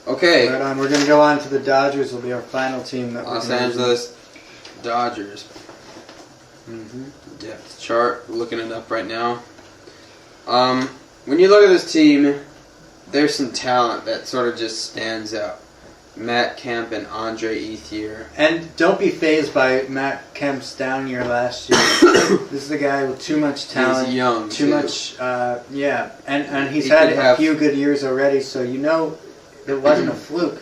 Okay. Right on. We're going to go on to the Dodgers. Will be our final team. That Los Angeles Dodgers. Depth chart. Looking it up right now. When you look at this team, there's some talent that sort of just stands out. Matt Kemp and Andre Ethier. And don't be fazed by Matt Kemp's down year last year. This is a guy with too much talent. He's young, too much, and he's had a few good years already, so you know it wasn't a fluke.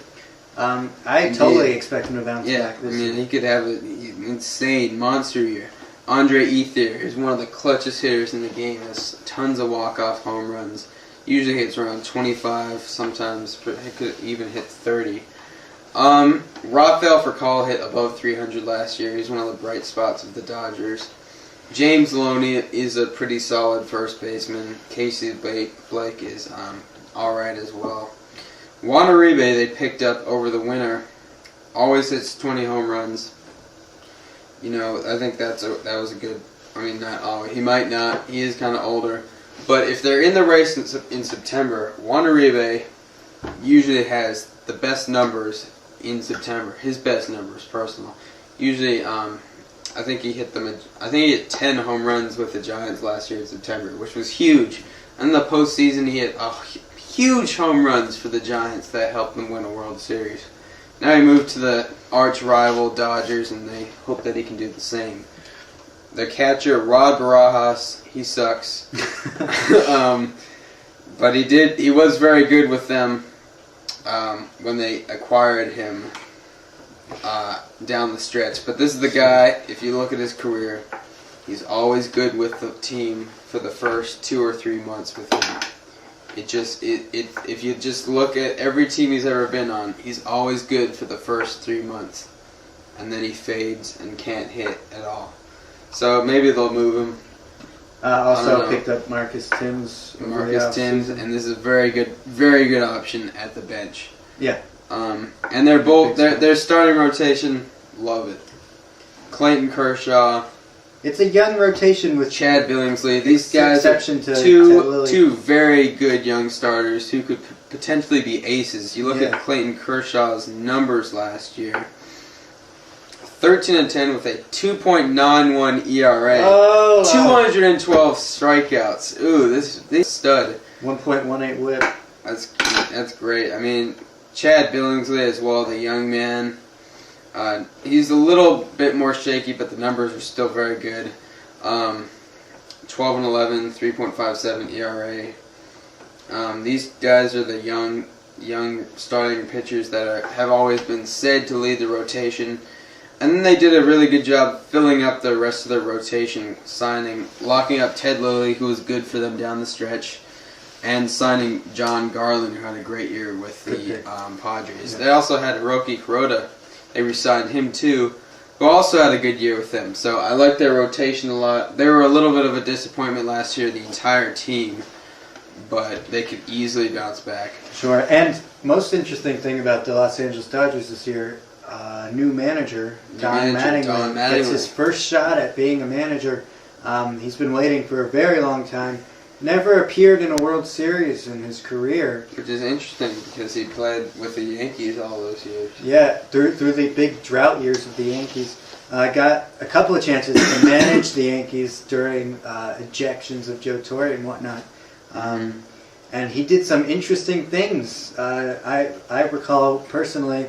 I totally expect him to bounce back this year. He could have an insane monster year. Andre Ethier is one of the clutchest hitters in the game. Has tons of walk-off home runs. Usually hits around 25, sometimes he could even hit 30. Rafael Furcal hit above 300 last year. He's one of the bright spots of the Dodgers. James Loney is a pretty solid first baseman. Casey Blake is alright as well. Juan Uribe they picked up over the winter. Always hits 20 home runs. You know, I think that was a good... I mean, not always. He might not. He is kind of older. But if they're in the race in September, Juan Uribe usually has the best numbers in September. His best numbers, personal. Usually, I think he hit 10 home runs with the Giants last year in September, which was huge. And in the postseason, he hit huge home runs for the Giants that helped them win a World Series. Now he moved to the arch rival Dodgers, and they hope that he can do the same. Their catcher, Rod Barajas, he sucks. But he was very good with them when they acquired him down the stretch. But this is the guy, if you look at his career, he's always good with the team for the first 2 or 3 months with him. If you just look at every team he's ever been on, he's always good for the first 3 months. And then he fades and can't hit at all. So maybe they'll move him. Also picked up Marcus Timms. And this is a very good option at the bench. Yeah. And they're both their starting rotation. Love it. Clayton Kershaw. It's a young rotation with Chad Billingsley. These guys are two very good young starters who could potentially be aces. You look at Clayton Kershaw's numbers last year. 13-10 with a 2.91 ERA. 212 strikeouts. Ooh, this stud. 1.18 WHIP. That's great. I mean, Chad Billingsley as well, the young man. He's a little bit more shaky, but the numbers are still very good. 12-11, 3.57 ERA. These guys are the young starting pitchers that have always been said to lead the rotation. And then they did a really good job filling up the rest of their rotation, locking up Ted Lilly, who was good for them down the stretch, and signing John Garland, who had a great year with the Padres. Yeah. They also had Hiroki Kuroda. They re-signed him too, who also had a good year with them. So I like their rotation a lot. They were a little bit of a disappointment last year, the entire team, but they could easily bounce back. Sure, and most interesting thing about the Los Angeles Dodgers this year, new manager, Don Mattingly, gets his first shot at being a manager. He's been waiting for a very long time. Never appeared in a World Series in his career. Which is interesting because he played with the Yankees all those years. Yeah, through the big drought years of the Yankees. Got a couple of chances to manage the Yankees during ejections of Joe Torre and whatnot. And he did some interesting things. I recall personally,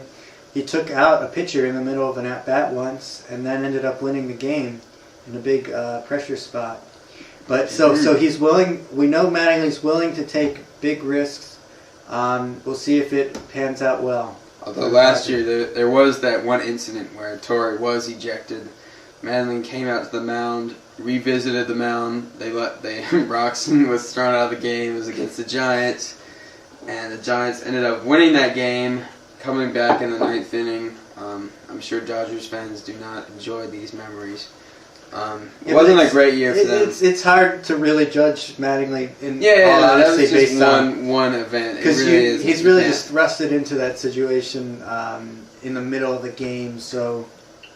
he took out a pitcher in the middle of an at-bat once and then ended up winning the game in a big pressure spot. But so he's willing. We know Mattingly's willing to take big risks. We'll see if it pans out well. Although last year there was that one incident where Torre was ejected. Mattingly came out to the mound, revisited the mound. Roxon was thrown out of the game. It was against the Giants, and the Giants ended up winning that game, coming back in the 9th inning. I'm sure Dodgers fans do not enjoy these memories. It wasn't a great year for them. It's hard to really judge Mattingly in all honesty that was just based on one event. Because he's really just thrusted into that situation in the middle of the game. So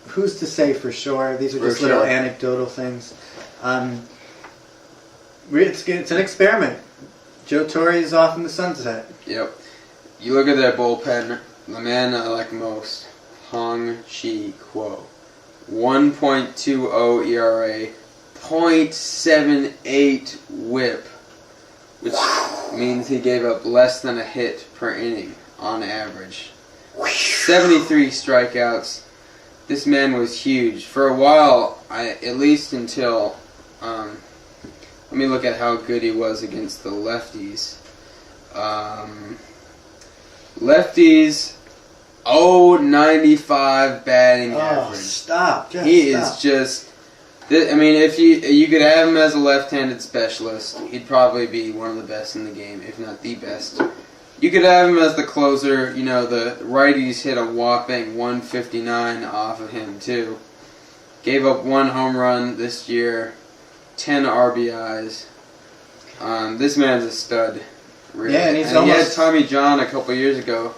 who's to say for sure? These are just little anecdotal things. It's an experiment. Joe Torre is off in the sunset. Yep. you look at their bullpen, the man I like most, Hong-Chi Kuo. 1.20 ERA, .78 whip, which means he gave up less than a hit per inning on average. 73 strikeouts. This man was huge. For a while, at least until, let me look at how good he was against the lefties. Lefties, 0.95 batting average. Stop. He is just... I mean, if you could have him as a left-handed specialist, he'd probably be one of the best in the game, if not the best. You could have him as the closer. You know, the righties hit a whopping 159 off of him, too. Gave up 1 home run this year, 10 RBIs. This man's a stud, really. Yeah, and he had Tommy John a couple years ago.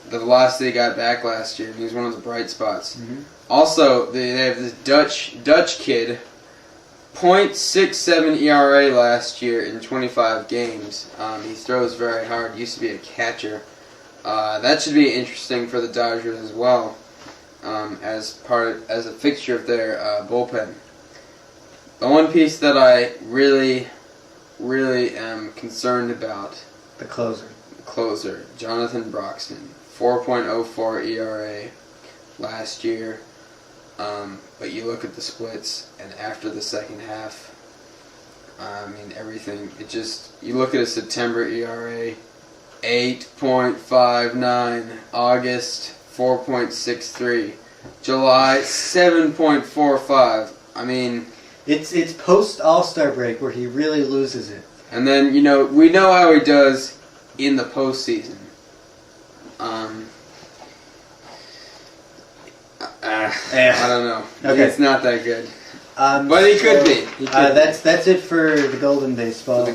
The velocity he got back last year. He was one of the bright spots. Mm-hmm. Also, they have this Dutch kid, .67 ERA last year in 25 games. He throws very hard. Used to be a catcher. That should be interesting for the Dodgers as well, as a fixture of their bullpen. The one piece that I really am concerned about, the closer, Jonathan Broxton, 4.04 ERA last year. But you look at the splits, and after the second half, I mean, everything, you look at a September ERA, 8.59, August, 4.63, July, 7.45. I mean... It's post-All-Star break where he really loses it. And then, we know how he does in the postseason. I don't know. Okay. It's not that good. But he could be. That's it for the Golden Baseball.